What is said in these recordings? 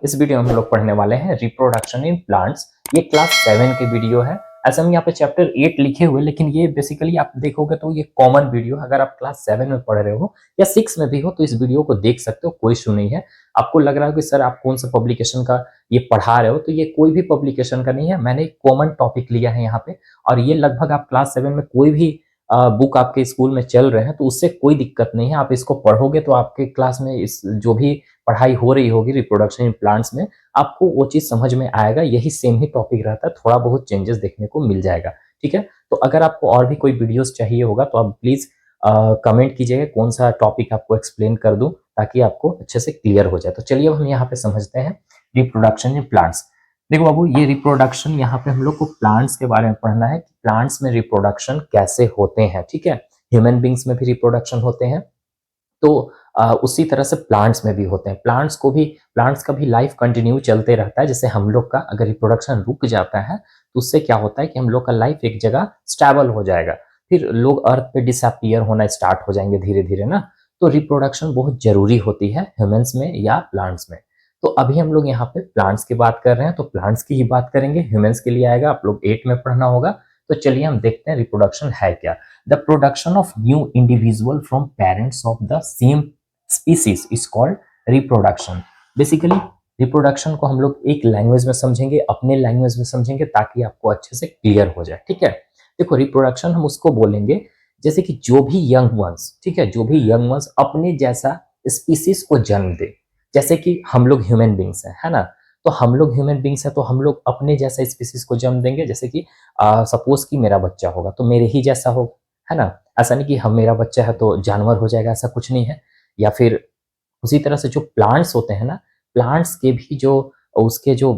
इस वीडियो में हम लोग पढ़ने वाले हैं रिप्रोडक्शन इन प्लांट्स। ये क्लास 7 के वीडियो है। ऐसे हम यहाँ पे चैप्टर 8 लिखे हुए, लेकिन ये बेसिकली आप देखोगे तो ये कॉमन वीडियो है। अगर आप क्लास 7 में पढ़ रहे हो या 6 में भी हो तो इस वीडियो को देख सकते हो, कोई इशू नहीं है। आपको लग रहा है कि सर आप कौन सा पब्लिकेशन का ये पढ़ा रहे हो, तो ये कोई भी पब्लिकेशन का नहीं है। मैंने एक कॉमन टॉपिक लिया है यहाँ पे, और ये लगभग आप क्लास 7 में कोई भी बुक आपके स्कूल में चल रहे हैं तो उससे कोई दिक्कत नहीं है। आप इसको पढ़ोगे तो आपके क्लास में इस जो भी पढ़ाई हो रही होगी रिप्रोडक्शन इन प्लांट्स में, आपको वो चीज समझ में आएगा। यही सेम ही टॉपिक रहता है, थोड़ा बहुत चेंजेस देखने को मिल जाएगा। ठीक है, तो अगर आपको और भी कोई वीडियोस चाहिए होगा तो आप प्लीज कमेंट कीजिएगा कौन सा टॉपिक आपको एक्सप्लेन कर दूं, ताकि आपको अच्छे से क्लियर हो जाए। तो चलिए अब हम यहाँ पे समझते हैं रिप्रोडक्शन इन प्लांट्स। देखो बाबू, ये रिप्रोडक्शन यहाँ पे हम लोग को प्लांट्स के बारे में पढ़ना है कि प्लांट्स में रिप्रोडक्शन कैसे होते हैं। ठीक है, ह्यूमन बींग्स में भी रिप्रोडक्शन होते हैं, तो उसी तरह से प्लांट्स में भी होते हैं। प्लांट्स का भी लाइफ कंटिन्यू चलते रहता है। जैसे हम लोग का अगर रिप्रोडक्शन रुक जाता है तो उससे क्या होता है कि हम लोग का लाइफ एक जगह स्टेबल हो जाएगा, फिर लोग अर्थ पे डिसअपियर होना स्टार्ट हो जाएंगे धीरे धीरे ना। तो रिप्रोडक्शन बहुत जरूरी होती है ह्यूमंस में या प्लांट्स में। तो अभी हम लोग यहाँ पे प्लांट्स की बात कर रहे हैं, तो प्लांट्स की ही बात करेंगे। ह्यूमंस के लिए आएगा, आप लोग 8 में पढ़ना होगा। तो चलिए हम देखते हैं रिप्रोडक्शन है क्या। The production of new individual from parents of the same species is called reproduction. Basically reproduction को हम लोग एक लैंग्वेज में समझेंगे, अपने लैंग्वेज में समझेंगे, ताकि आपको अच्छे से क्लियर हो जाए। ठीक है, देखो रिप्रोडक्शन हम उसको बोलेंगे जैसे कि जो भी यंग वंस, ठीक है, जो भी यंग वंस अपने जैसा स्पीसीज को जन्म दे। जैसे कि हम लोग ह्यूमन बींग्स हैं, है ना, तो हम लोग ह्यूमन बींग्स हैं तो हम लोग अपने जैसा स्पीसीज को जन्म देंगे। जैसे कि सपोज कि मेरा बच्चा होगा तो मेरे ही जैसा होगा, है ना। ऐसा नहीं कि हम मेरा बच्चा है तो जानवर हो जाएगा, ऐसा कुछ नहीं है। या फिर उसी तरह से जो प्लांट्स होते हैं ना, प्लांट्स के भी जो उसके जो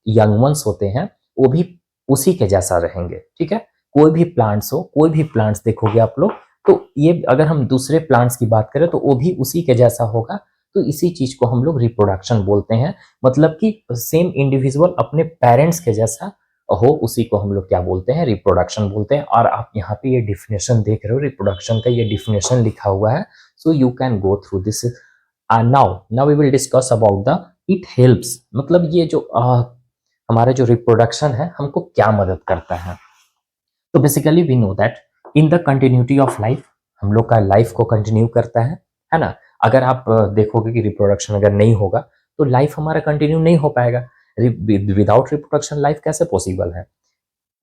यंग वंस होते हैं वो भी उसी के जैसा रहेंगे। ठीक है, कोई भी प्लांट्स हो, कोई भी प्लांट्स देखोगे आप लोग, तो ये अगर हम दूसरे प्लांट्स की बात करें तो वो भी उसी के जैसा होगा। तो इसी चीज को हम लोग रिप्रोडक्शन बोलते हैं। मतलब कि सेम इंडिविजुअल अपने पेरेंट्स के जैसा हो, उसी को हम लोग क्या बोलते हैं, रिप्रोडक्शन बोलते हैं। और आप यहाँ पे ये डिफिनेशन देख रहे हो, रिप्रोडक्शन का ये डिफिनेशन लिखा हुआ है, so you can go through this. Now we will discuss about the it helps. मतलब ये जो हमारा जो रिप्रोडक्शन है हमको क्या मदद करता है। तो basically we know that in the continuity of life, हम लोग का लाइफ को कंटिन्यू करता है ना। अगर आप देखोगे कि रिप्रोडक्शन अगर नहीं होगा तो लाइफ हमारा कंटिन्यू नहीं हो पाएगा। विदाउट रिप्रोडक्शन लाइफ कैसे पॉसिबल है।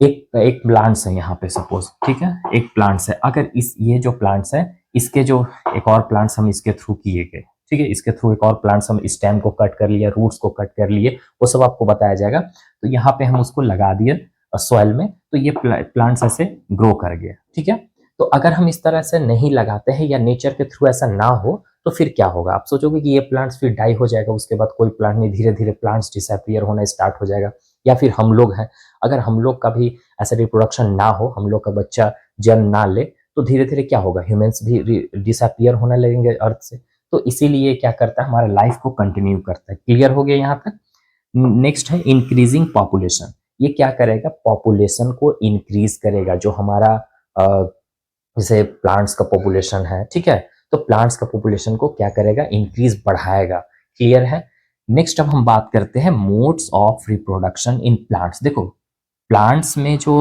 एक प्लांट्स है यहाँ पे सपोज, ठीक है, एक प्लांट्स है। अगर इस ये जो प्लांट्स है इसके जो एक और प्लांट्स हम इसके थ्रू किए गए, ठीक है, इसके थ्रू एक और प्लांट्स हम स्टेम को कट कर लिए, रूट्स को कट कर लिए, वो सब आपको बताया जाएगा। तो यहाँ पे हम उसको लगा दिए सॉइल में, तो ये प्लांट्स ऐसे ग्रो कर गए। ठीक है, तो अगर हम इस तरह से नहीं लगाते हैं या नेचर के थ्रू ऐसा ना हो तो फिर क्या होगा। आप सोचोगे कि ये प्लांट्स फिर डाई हो जाएगा, उसके बाद कोई प्लांट नहीं, धीरे धीरे प्लांट्स डिसअपियर होना स्टार्ट हो जाएगा। या फिर हम लोग हैं, अगर हम लोग का भी ऐसा रिप्रोडक्शन ना हो, हम लोग का बच्चा जन्म ना ले, तो धीरे धीरे क्या होगा, ह्यूमंस भी डिसअपियर होने लगेंगे अर्थ से। तो इसीलिए क्या करता है, हमारा लाइफ को कंटिन्यू करता है। क्लियर हो गया यहाँ तक। नेक्स्ट है इंक्रीजिंग पॉपुलेशन। ये क्या करेगा, पॉपुलेशन को इंक्रीज करेगा। जो हमारा जैसे प्लांट्स का पॉपुलेशन है, ठीक है, तो प्लांट्स का पॉपुलेशन को क्या करेगा, इंक्रीज बढ़ाएगा। क्लियर है। नेक्स्ट अब हम बात करते हैं modes of reproduction in plants. देखो प्लांट्स में जो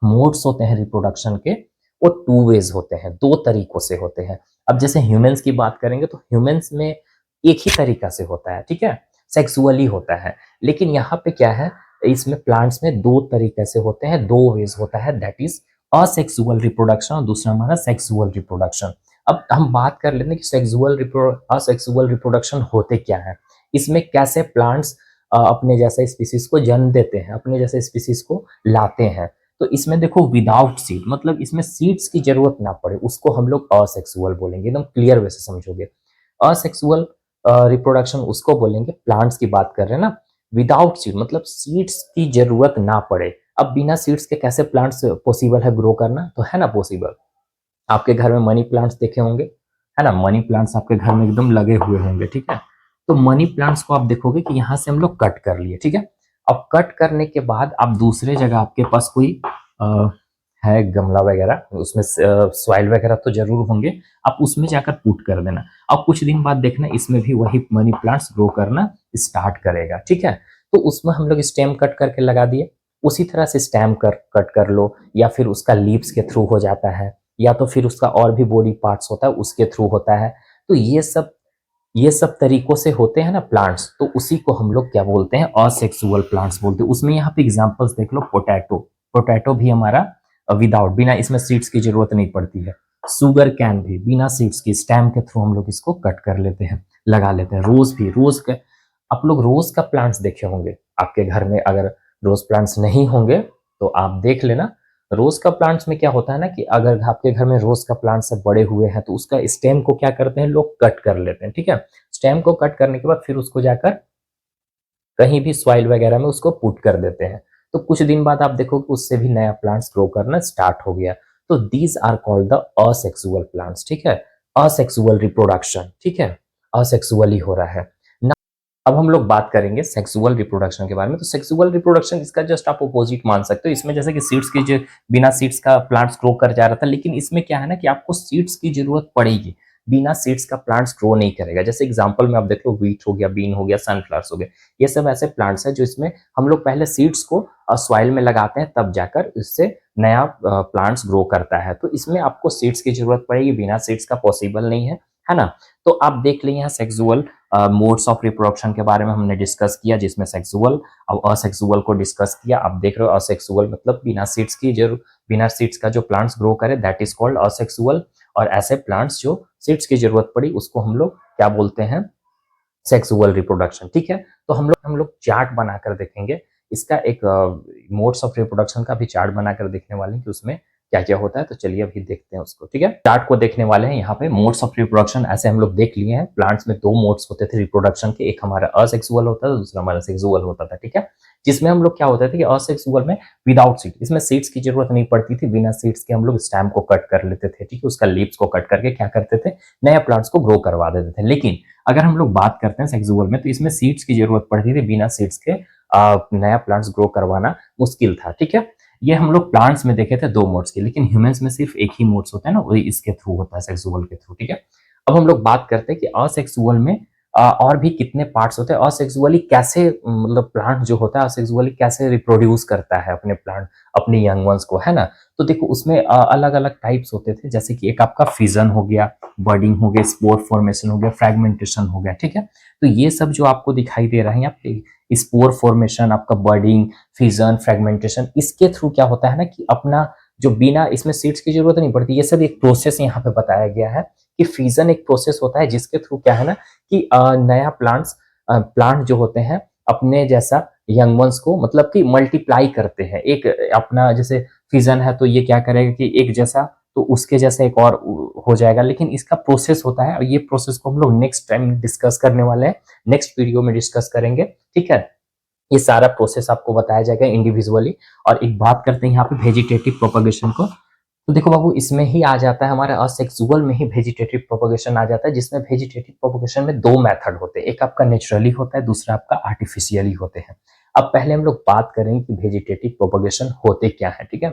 मोड्स होते हैं रिप्रोडक्शन के, वो 2 वेज होते हैं, 2 तरीकों से होते हैं। अब जैसे ह्यूमंस की बात करेंगे तो ह्यूमंस में एक ही तरीका से होता है, ठीक है, सेक्सुअली होता है। लेकिन यहाँ पे क्या है, इसमें प्लांट्स में 2 तरीके से होते हैं, 2 वेज होता है, दैट इज असेक्सुअल रिप्रोडक्शन और दूसरा हमारा सेक्सुअल रिप्रोडक्शन। अब हम बात कर लेते हैं कि असेक्सुअल रिप्रोडक्शन होते क्या है, इसमें कैसे प्लांट्स अपने जैसा स्पीसीज को जन्म देते हैं, अपने जैसे स्पीसीज को लाते हैं। तो इसमें देखो विदाउट सीड, मतलब इसमें सीड्स की जरूरत ना पड़े, उसको हम लोग असेक्सुअल बोलेंगे। एकदम क्लियर वे से समझोगे। असेक्सुअल रिप्रोडक्शन उसको बोलेंगे, प्लांट्स की बात कर रहे हैं ना, विदाउट सीड, मतलब सीड्स की जरूरत ना पड़े। अब बिना सीड्स के कैसे प्लांट्स पॉसिबल है ग्रो करना, तो है ना पॉसिबल। आपके घर में मनी प्लांट्स देखे होंगे, है ना, मनी प्लांट्स आपके घर में एकदम लगे हुए होंगे, ठीक है। तो मनी प्लांट्स को आप देखोगे कि यहाँ से हम लोग कट कर लिए, ठीक है। अब कट करने के बाद आप दूसरे जगह आपके पास कोई है गमला वगैरह, उसमें सॉइल वगैरह तो जरूर होंगे, आप उसमें जाकर पुट कर देना। अब कुछ दिन बाद देखना इसमें भी वही मनी प्लांट्स ग्रो करना स्टार्ट करेगा, ठीक है। तो उसमें हम लोग स्टेम कट करके लगा दिए, उसी तरह से स्टेम कट कर लो, या फिर उसका लीव्स के थ्रू हो जाता है, या तो फिर उसका और भी बॉडी पार्ट्स होता है उसके थ्रू होता है। तो ये सब तरीकों से होते हैं ना प्लांट्स, तो उसी को हम लोग क्या बोलते हैं, असेक्सुअल प्लांट्स बोलते हैं। उसमें यहाँ पे एग्जांपल्स देख लो, पोटैटो, पोटैटो भी हमारा विदाउट, बिना इसमें सीड्स की जरूरत नहीं पड़ती है। शुगर कैन भी बिना सीड्स की स्टेम के थ्रू हम लोग इसको कट कर लेते हैं, लगा लेते हैं। रोज भी, रोज का आप लोग रोज का प्लांट्स देखे होंगे आपके घर में, अगर रोज प्लांट्स नहीं होंगे तो आप देख लेना। रोज का प्लांट्स में क्या होता है ना कि अगर आपके घर में रोज का प्लांट सब बड़े हुए हैं तो उसका स्टेम को क्या करते हैं लोग, कट कर लेते हैं, ठीक है। स्टेम को कट करने के बाद फिर उसको जाकर कहीं भी सॉइल वगैरह में उसको पुट कर देते हैं। तो कुछ दिन बाद आप देखो कि उससे भी नया प्लांट्स ग्रो करना स्टार्ट हो गया। तो these are called the asexual plants, ठीक है। असेक्सुअल रिप्रोडक्शन, ठीक है, असेक्सुअली हो रहा है। अब हम लोग बात करेंगे सेक्सुअल रिप्रोडक्शन के बारे में। तो सेक्सुअल रिप्रोडक्शन इसका जस्ट आप अपोजिट मान सकते हो। इसमें जैसे कि सीड्स की जो बिना सीड्स का प्लांट्स ग्रो कर जा रहा था, लेकिन इसमें क्या है ना कि आपको सीड्स की जरूरत पड़ेगी, बिना सीड्स का प्लांट्स ग्रो नहीं करेगा। जैसे एग्जांपल में आप देख लो, व्हीट हो गया, बीन हो गया, सनफ्लावर्स हो गए, ये सब ऐसे प्लांट्स हैं जो इसमें हम लोग पहले सीड्स को सॉइल में लगाते हैं, तब जाकर इससे नया प्लांट्स ग्रो करता है। तो इसमें आपको सीड्स की जरूरत पड़ेगी, बिना सीड्स का पॉसिबल नहीं है ना। तो आप देख लें यहाँ सेक्सुअल मोड्स ऑफ रिप्रोडक्शन के बारे में हमने डिस्कस किया, जिसमें सेक्सुअल और असेक्सुअल को डिस्कस किया। आप देख रहे हो असेक्सुअल मतलब बिना सीड्स का जो प्लांट्स ग्रो करे, दैट इज कॉल्ड असेक्सुअल। और ऐसे प्लांट्स जो सीड्स की जरूरत पड़ी उसको हम लोग क्या बोलते हैं, सेक्सुअल रिप्रोडक्शन, ठीक है। तो हम लोग चार्ट बनाकर देखेंगे इसका, एक मोड्स ऑफ रिप्रोडक्शन का भी चार्ट बनाकर देखने वाले हैं कि उसमें क्या क्या होता है। तो चलिए अभी देखते हैं उसको, ठीक है। चार्ट को देखने वाले हैं यहाँ पे। मोड्स ऑफ रिप्रोडक्शन ऐसे हम लोग देख लिए हैं। प्लांट्स में दो मोड्स होते थे रिप्रोडक्शन के, एक हमारा असेक्सुअल होता था, दूसरा हमारा सेक्सुअल होता था, ठीक है। जिसमें हम लोग क्या होता था कि असेक्सुअल में विदाउट सीड, इसमें सीड्स की जरूरत नहीं पड़ती थी, बिना सीड्स के हम लोग स्टेम को कट कर लेते थे, ठीक है। उसका लीव्स को कट करके क्या करते थे, नया प्लांट्स को ग्रो करवा देते थे। लेकिन अगर हम लोग बात करते हैं सेक्सुअल में, तो इसमें सीड्स की जरूरत पड़ती थी, बिना सीड्स के नया प्लांट्स ग्रो करवाना मुश्किल था, ठीक है। ये हम लोग प्लांट्स में देखे थे दो मोड्स के, लेकिन ह्यूमंस में सिर्फ एक ही मोड्स होता है ना, वही इसके थ्रू होता है, सेक्सुअल के थ्रू, ठीक है। अब हम लोग बात करते हैं कि असेक्सुअल में और भी कितने पार्ट्स होते हैं, असेक्सुअली कैसे, मतलब प्लांट जो होता है असेक्सुअली कैसे रिप्रोड्यूस करता है अपने प्लांट, अपने यंग वंस को, है ना। तो देखो उसमें अलग अलग टाइप्स होते थे, जैसे कि एक आपका फिजन हो गया, बर्डिंग हो गया, स्पोर फॉर्मेशन हो गया, फ्रेगमेंटेशन हो गया, ठीक है। तो ये सब जो आपको दिखाई दे रहा है यहाँ पे, स्पोर फॉर्मेशन, आपका बर्डिंग, फिजन, फ्रेगमेंटेशन, इसके थ्रू क्या होता है ना कि अपना जो बिना इसमें सीड्स की जरूरत नहीं पड़ती, ये सब एक प्रोसेस यहाँ पे बताया गया है कि फिजन एक प्रोसेस होता है जिसके थ्रू क्या है ना कि नया प्लांट जो होते हैं अपने जैसा यंग वंस को मतलब कि मल्टीप्लाई करते हैं। एक अपना जैसे फिजन है तो ये क्या करेगा कि एक जैसा, तो उसके जैसा एक और हो जाएगा, लेकिन इसका प्रोसेस होता है और ये प्रोसेस को हम लोग नेक्स्ट टाइम डिस्कस करने वाले हैं, नेक्स्ट वीडियो में डिस्कस करेंगे, ठीक है। ये सारा प्रोसेस आपको बताया जाएगा इंडिविजुअली। और एक बात करते हैं यहाँ पे वेजिटेटिव प्रोपगेशन को। तो देखो बाबू, इसमें ही आ जाता है हमारा असेक्सुअल में ही वेजिटेटिव प्रोपगेशन आ जाता है, जिसमें वेजिटेटिव प्रोपगेशन में दो मेथड होते हैं, एक आपका नेचुरली होता है, दूसरा आपका आर्टिफिशियली होते हैं। अब पहले हम लोग बात करेंगे कि वेजिटेटिव प्रोपगेशन होते क्या है, ठीक है।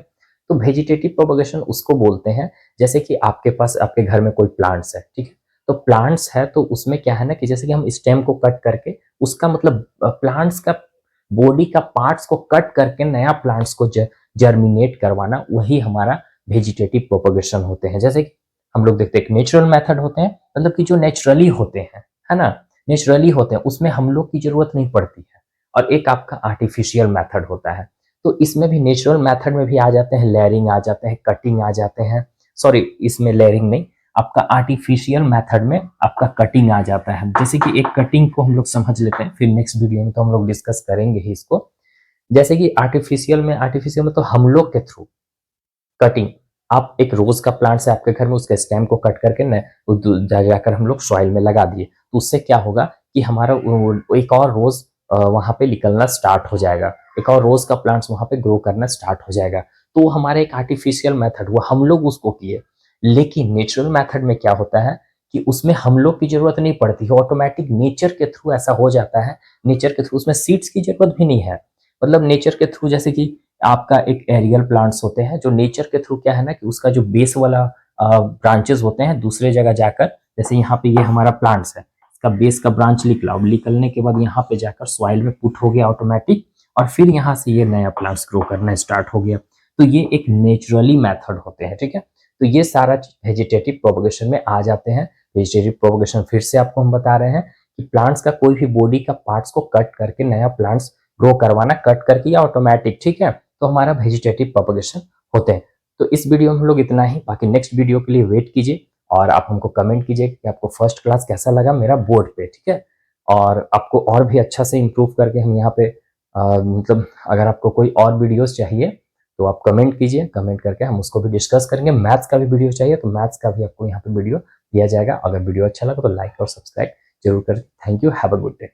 तो वेजिटेटिव प्रोपगेशन उसको बोलते हैं जैसे कि आपके पास आपके घर में कोई प्लांट्स है, ठीक है। तो प्लांट्स है तो उसमें क्या है ना कि जैसे कि हम स्टेम को कट करके उसका मतलब प्लांट्स का बॉडी का पार्ट्स को कट करके नया प्लांट्स को जर्मिनेट करवाना, वही हमारा वेजिटेटिव प्रोपगेशन होते हैं। जैसे कि हम लोग देखते हैं एक नेचुरल मेथड होते हैं, मतलब कि जो नेचुरली होते हैं, है ना, नेचुरली होते हैं, उसमें हम लोग की जरूरत नहीं पड़ती है। और एक आपका आर्टिफिशियल मेथड होता है, तो इसमें भी नेचुरल मेथड में भी आ जाते हैं, लेयरिंग आ जाते हैं, कटिंग आ जाते हैं, सॉरी इसमें लेयरिंग नहीं, आपका आर्टिफिशियल मेथड में आपका कटिंग आ जाता है। जैसे कि एक कटिंग को हम लोग समझ लेते हैं, फिर नेक्स्ट वीडियो में तो हम लोग डिस्कस करेंगे ही इसको। जैसे कि आर्टिफिशियल में तो हम लोग के थ्रू कटिंग, आप एक रोज का प्लांट से आपके घर में उसके स्टेम को कट करके न जाकर हम लोग सॉइल में लगा दिए, तो उससे क्या होगा कि हमारा एक और रोज वहां पे निकलना स्टार्ट हो जाएगा, एक और रोज का प्लांट्स वहां पे ग्रो करना स्टार्ट हो जाएगा। तो वो हमारा एक आर्टिफिशियल मेथड हुआ, हम लोग उसको किए। लेकिन नेचुरल मेथड में क्या होता है कि उसमें हम लोग की जरूरत नहीं पड़ती है, ऑटोमेटिक नेचर के थ्रू ऐसा हो जाता है, नेचर के थ्रू उसमें सीड्स की जरूरत भी नहीं है। मतलब नेचर के थ्रू जैसे कि आपका एक एरियल प्लांट्स होते हैं जो नेचर के थ्रू क्या है ना कि उसका जो बेस वाला ब्रांचेस होते हैं दूसरे जगह जाकर, जैसे यहाँ पे ये हमारा प्लांट्स है, इसका बेस का ब्रांच निकला, और निकलने के बाद यहाँ पे जाकर सॉइल में पुट हो गया ऑटोमेटिक, और फिर यहाँ से ये नया प्लांट्स ग्रो करना स्टार्ट हो गया। तो ये एक नेचुरली मेथड होते हैं, ठीक है। तो ये सारा वेजिटेटिव प्रोपगेशन में आ जाते हैं। वेजिटेटिव प्रोपगेशन फिर से आपको हम बता रहे हैं कि प्लांट्स का कोई भी बॉडी का पार्ट्स को कट करके नया प्लांट्स ग्रो करवाना, कट करके या ऑटोमेटिक, ठीक है, तो हमारा वेजिटेटिव प्रोपगेशन होते हैं। तो इस वीडियो में हम लोग इतना ही, बाकी नेक्स्ट वीडियो के लिए वेट कीजिए और आप हमको कमेंट कीजिए कि आपको फर्स्ट क्लास कैसा लगा मेरा बोर्ड पे, ठीक है। और आपको और भी अच्छा से इम्प्रूव करके हम यहाँ पे मतलब अगर आपको कोई और वीडियोस चाहिए तो आप कमेंट कीजिए, कमेंट करके हम उसको भी डिस्कस करेंगे। मैथ्स का भी वीडियो चाहिए तो मैथ्स का भी आपको यहाँ पे वीडियो दिया जाएगा। अगर वीडियो अच्छा लगा तो लाइक और सब्सक्राइब जरूर करें। Thank you, have a good day.